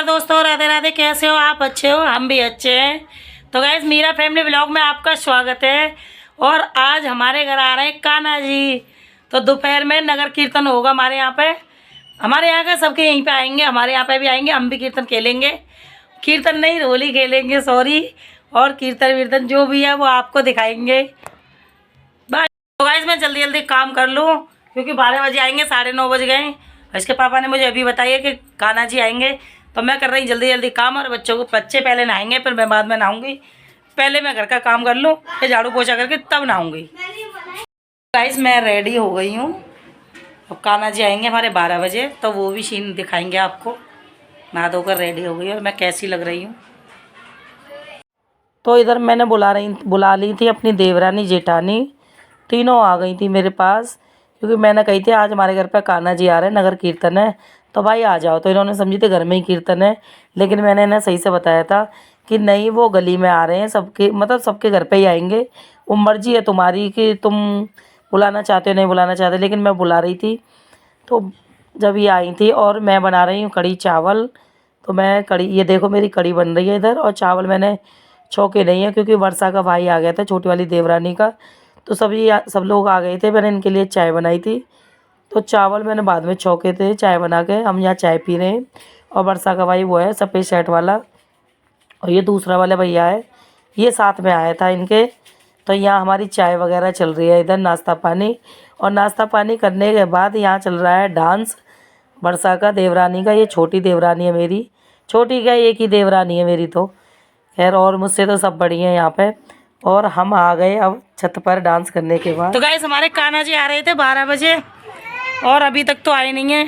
दोस्तों, राधे राधे। कैसे हो आप? अच्छे हो? हम भी अच्छे हैं। तो गाइस, मीरा फैमिली व्लॉग में आपका स्वागत है। और आज हमारे घर आ रहे हैं कान्हा जी। तो दोपहर में नगर कीर्तन होगा हमारे यहाँ पे। हमारे यहाँ के सबके यहीं पे आएंगे, हमारे यहाँ पे भी आएंगे। हम भी कीर्तन खेलेंगे, कीर्तन नहीं होली खेलेंगे, सॉरी। और कीर्तन वीर्तन जो भी है वो आपको दिखाएंगे। बाय। तो गाइस, मैं जल्दी जल्दी काम कर लूँ क्योंकि 12 बजे आएंगे, 9:30 बज गए। इसके पापा ने मुझे अभी बताया कि कान्हा जी आएंगे, तो मैं कर रही जल्दी जल्दी काम। और बच्चे पहले नहाएंगे, फिर मैं बाद में नहाऊंगी। पहले मैं घर का काम कर लूँ, फिर झाड़ू पोछा करके तब नहाऊंगी। गाइस, मैं रेडी हो गई हूँ। और कान्हा जी आएंगे हमारे 12 बजे, तो वो भी सीन दिखाएंगे आपको। नहा धोकर रेडी हो गई और मैं कैसी लग रही हूँ। तो इधर मैंने बुला ली थी अपनी देवरानी जेठानी। तीनों आ गई थी मेरे पास, क्योंकि मैंने कही थी आज हमारे घर पे कान्हा जी आ रहे हैं, नगर कीर्तन है, तो भाई आ जाओ। तो इन्होंने समझी थी घर में ही कीर्तन है, लेकिन मैंने इन्हें सही से बताया था कि नहीं, वो गली में आ रहे हैं, सबके मतलब सबके घर पे ही आएंगे। वो मर्जी है तुम्हारी कि तुम बुलाना चाहते हो नहीं बुलाना चाहते, लेकिन मैं बुला रही थी। तो जब ये आई थी और मैं बना रही हूँ कढ़ी चावल। तो मैं कढ़ी, ये देखो मेरी कढ़ी बन रही है इधर। और चावल मैंने छौके नहीं है क्योंकि वर्षा का भाई आ गया था, छोटी वाली देवरानी का। तो सब लोग आ गए थे, मैंने इनके लिए चाय बनाई थी। तो चावल मैंने बाद में छौके थे, चाय बना के हम यहाँ चाय पी रहे हैं। और वर्षा का भाई वो है सफ़ेद शर्ट वाला, और ये दूसरा वाला भैया है, ये साथ में आया था इनके। तो यहाँ हमारी चाय वगैरह चल रही है, इधर नाश्ता पानी। और नाश्ता पानी करने के बाद यहाँ चल रहा है डांस वर्षा का, देवरानी का। ये छोटी देवरानी है मेरी, छोटी क्या एक ही देवरानी है मेरी तो खैर। और मुझसे तो सब बड़ी हैं यहाँ पे। और हम आ गए अब छत पर डांस करने के बाद। तो गाइस, हमारे कान्हा जी आ रहे थे 12 बजे और अभी तक तो आए नहीं हैं।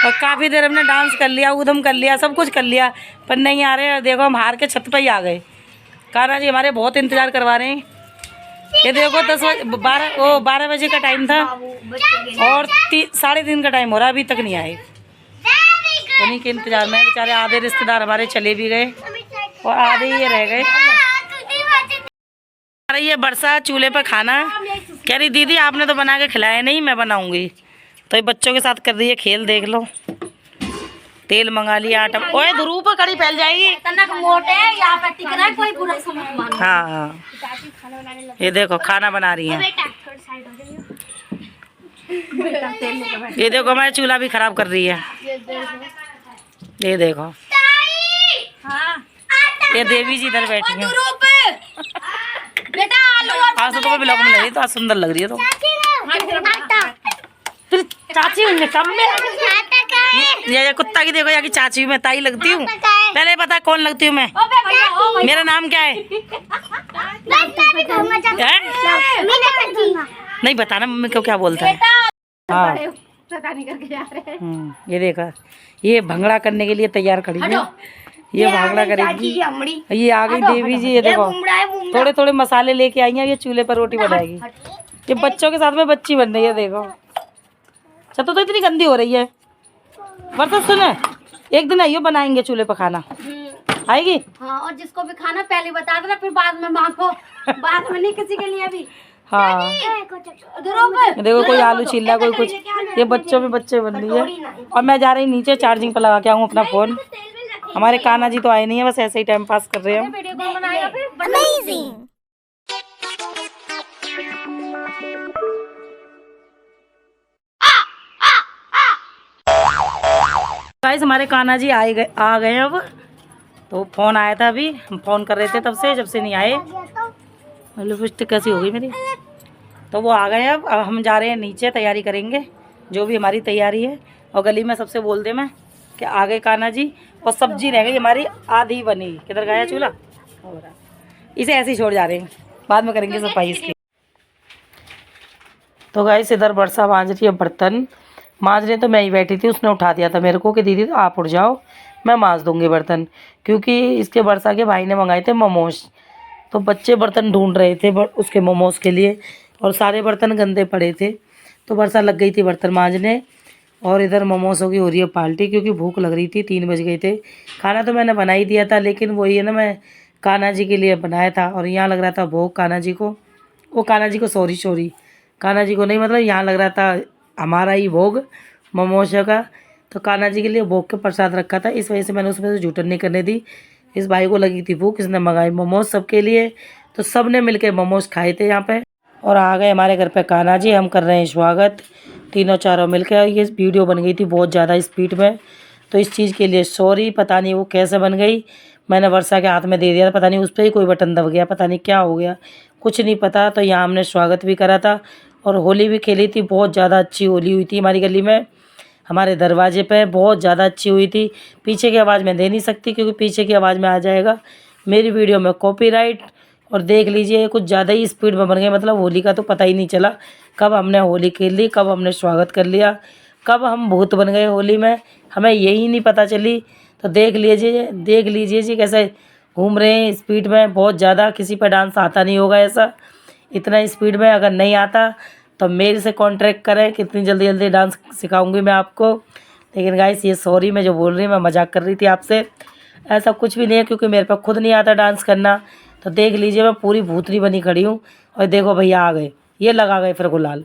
और काफ़ी देर हमने डांस कर लिया, ऊधम कर लिया, सब कुछ कर लिया, पर नहीं आ रहे। देखो, हम हार के छत पर ही आ गए। कान्हा जी हमारे बहुत इंतज़ार करवा रहे हैं। ये देखो 12 बजे का टाइम था और 3:30 का टाइम हो रहा है, अभी तक नहीं आए। उन्हीं के इंतजार में बेचारे आधे रिश्तेदार हमारे चले भी गए और आधे ये रह गए। आ रही है वर्षा चूल्हे पर खाना, कह रही दीदी आपने तो बना के खिलाया नहीं, मैं बनाऊंगी। तो ये बच्चों के साथ कर रही है खेल, देख लो। तेल मंगा लिया, आटा। ओए ध्रुव पर कड़ी फैल जाएगी। हाँ, ये देखो खाना बना रही है। ये देखो हमारा चूल्हा भी खराब कर रही है। ये देखो, ये देवी जी इधर बैठी है। आज तो तुम्हें ब्लॉग में लग रही, तो आज सुंदर लग रही है। तो फिर चाची हुई कम में ये कुत्ता की देखो, या कि चाची मैं ताई लगती हूँ। पहले पता कौन लगती हूँ मैं, मेरा नाम क्या है? नहीं बताना मम्मी को क्या बोलता है। हाँ, ये देखा, ये भंगड़ा करने के लिए तैयार खड़ी है। ये भागड़ा करेगी। ये आ गई देवी जी। ये देखो थोड़े थोड़े मसाले लेके आई हैं, ये चूल्हे पर रोटी बनाएगी। ये बच्चों के साथ में बच्ची बन रही है, देखो। छत तो इतनी गंदी हो रही है। वर्षा सुन, एक दिन आइयो, बनाएंगे चूल्हे पर खाना। आएगी? हाँ, और जिसको भी खाना पहले बता देना, फिर बाद में मांगो। बाद में नहीं किसी के लिए भी। हाँ, देखो कोई आलू चिल्ला, कोई कुछ। ये बच्चों में बच्चे बन रही है। और मैं जा रही नीचे चार्जिंग पर लगा के आऊँ अपना फोन। हमारे कान्हा जी तो आए नहीं है, बस ऐसे ही टाइम पास कर रहे हैं। गाइस, हमारे कान्हा जी आ गए अब। तो फ़ोन आया था अभी, हम फ़ोन कर रहे थे तब से, जब से नहीं आए। लिपस्टिक कैसी हो गई मेरी। तो वो आ गए अब हम जा रहे हैं नीचे, तैयारी करेंगे जो भी हमारी तैयारी है। और गली में सबसे बोल दे मैं कि आ गए कान्हा जी। और सब्जी रह गई हमारी आधी बनी। किधर गया चूल्हा? हो रहा, इसे ऐसे ही छोड़ जा रहे हैं, बाद में करेंगे सफाई इसकी। तो गाइस, इधर वर्षा मांज रही है बर्तन। मांजने तो मैं ही बैठी थी, उसने उठा दिया था मेरे को कि दीदी तो आप उठ जाओ, मैं मांज दूंगी बर्तन। क्योंकि इसके वर्षा के भाई ने मंगाए थे मोमोज, तो बच्चे बर्तन ढूंढ रहे थे उसके मोमोज के लिए, और सारे बर्तन गंदे पड़े थे। तो वर्षा लग गई थी बर्तन मांजने। और इधर मोमोसों की हो रही है पार्टी, क्योंकि भूख लग रही थी, 3 बज गए थे। खाना तो मैंने बना ही दिया था, लेकिन वही है ना, मैं कान्हा जी के लिए बनाया था। और यहाँ लग रहा था भोग कान्हा जी को, वो कान्हा जी को सॉरी कान्हा जी को नहीं, मतलब यहाँ लग रहा था हमारा ही भोग मोमोज का। तो कान्हा जी के लिए भोग के प्रसाद रखा था, इस वजह से मैंने उसमें से जूठन नहीं करने दी। इस भाई को लगी थी भूख, इसने मंगाई मोमोज सबके लिए, तो सब ने मिलकर मोमोज खाए थे यहाँ पे। और आ गए हमारे घर पे कान्हा जी, हम कर रहे हैं स्वागत तीनों चारों मिलकर। ये वीडियो बन गई थी बहुत ज़्यादा स्पीड में, तो इस चीज़ के लिए सॉरी। पता नहीं वो कैसे बन गई, मैंने वर्षा के हाथ में दे दिया था, पता नहीं उस पर ही कोई बटन दब गया, पता नहीं क्या हो गया, कुछ नहीं पता। तो यहाँ हमने स्वागत भी करा था और होली भी खेली थी। बहुत ज़्यादा अच्छी होली हुई थी हमारी गली में, हमारे दरवाजे पे बहुत ज़्यादा अच्छी हुई थी। पीछे की आवाज़ मैं दे नहीं सकती क्योंकि पीछे की आवाज़ में आ जाएगा मेरी वीडियो में कॉपीराइट। और देख लीजिए कुछ ज़्यादा ही स्पीड में बन गए, मतलब होली का तो पता ही नहीं चला कब हमने होली खेल ली, कब हमने स्वागत कर लिया, कब हम भूत बन गए होली में, हमें यही नहीं पता चली। तो देख लीजिए जी कैसे घूम रहे हैं स्पीड में बहुत ज़्यादा। किसी पर डांस आता नहीं होगा ऐसा इतना स्पीड में, अगर नहीं आता तो मेरे से कॉन्ट्रैक्ट करें, कितनी जल्दी जल्दी डांस सिखाऊंगी मैं आपको। लेकिन गाइस ये सॉरी मैं जो बोल रही हूँ, मैं मजाक कर रही थी आपसे, ऐसा कुछ भी नहीं है क्योंकि मेरे पास खुद नहीं आता डांस करना। तो देख लीजिए मैं पूरी भूतनी बनी खड़ी हूँ। और देखो भैया आ गए, ये लगा गए फिर गुलाल,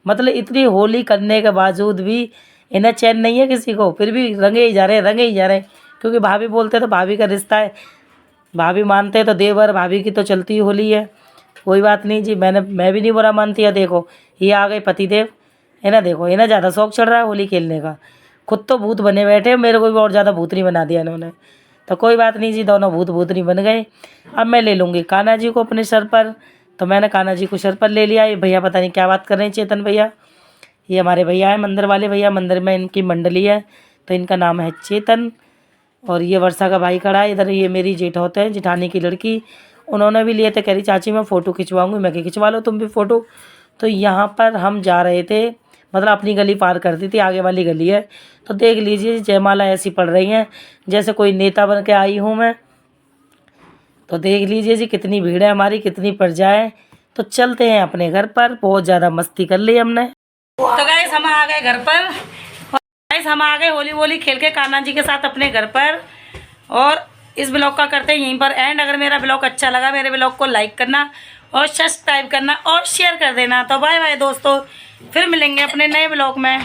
मतलब इतनी होली करने के बावजूद भी इन्हें चैन नहीं है किसी को, फिर भी रंगे ही जा रहे हैं। क्योंकि भाभी बोलते तो भाभी का रिश्ता है, भाभी मानते हैं तो देवर भाभी की तो चलती ही होली है। कोई बात नहीं जी, मैं भी नहीं बुरा मानती है। देखो ये आ गए पतिदेव, इन्हें देखो, इन्हें ज़्यादा शौक चढ़ रहा है होली खेलने का, खुद तो भूत बने बैठे, मेरे को भी और ज़्यादा भूतनी बना दिया इन्होंने। तो कोई बात नहीं जी, दोनों भूतनी बन गए। अब मैं ले लूँगी कान्हा जी को अपने सर पर, तो मैंने कान्हा जी को सर पर ले लिया। ये भैया पता नहीं क्या बात कर रहे हैं, चेतन भैया, ये हमारे भैया हैं मंदिर वाले भैया, मंदिर में इनकी मंडली है तो इनका नाम है चेतन। और ये वर्षा का भाई खड़ा है इधर, ये मेरी जेठ होते हैं, जेठानी की लड़की, उन्होंने भी लिए थे, कह रही चाची मैं फ़ोटो खिंचवाऊँगी। मैं कि खिंचवा लो तुम भी फ़ोटो। तो यहाँ पर हम जा रहे थे, मतलब अपनी गली पार कर दी थी, आगे वाली गली है। तो देख लीजिए जयमाला ऐसी पड़ रही हैं जैसे कोई नेता बन के आई हूँ मैं। तो देख लीजिए जी कितनी भीड़ है हमारी, कितनी प्रजा है। तो चलते हैं अपने घर पर, बहुत ज़्यादा मस्ती कर ली हमने। तो गाइस हम आ गए घर पर, गाइस हम आ गए होली वोली खेल के कान्हा जी के साथ अपने घर पर। और इस ब्लॉग का करते हैं यहीं पर एंड। अगर मेरा ब्लॉग अच्छा लगा, मेरे ब्लॉग को लाइक करना और सब्सक्राइब करना और शेयर कर देना। तो बाय बाय दोस्तों, फिर मिलेंगे अपने नए ब्लॉग में।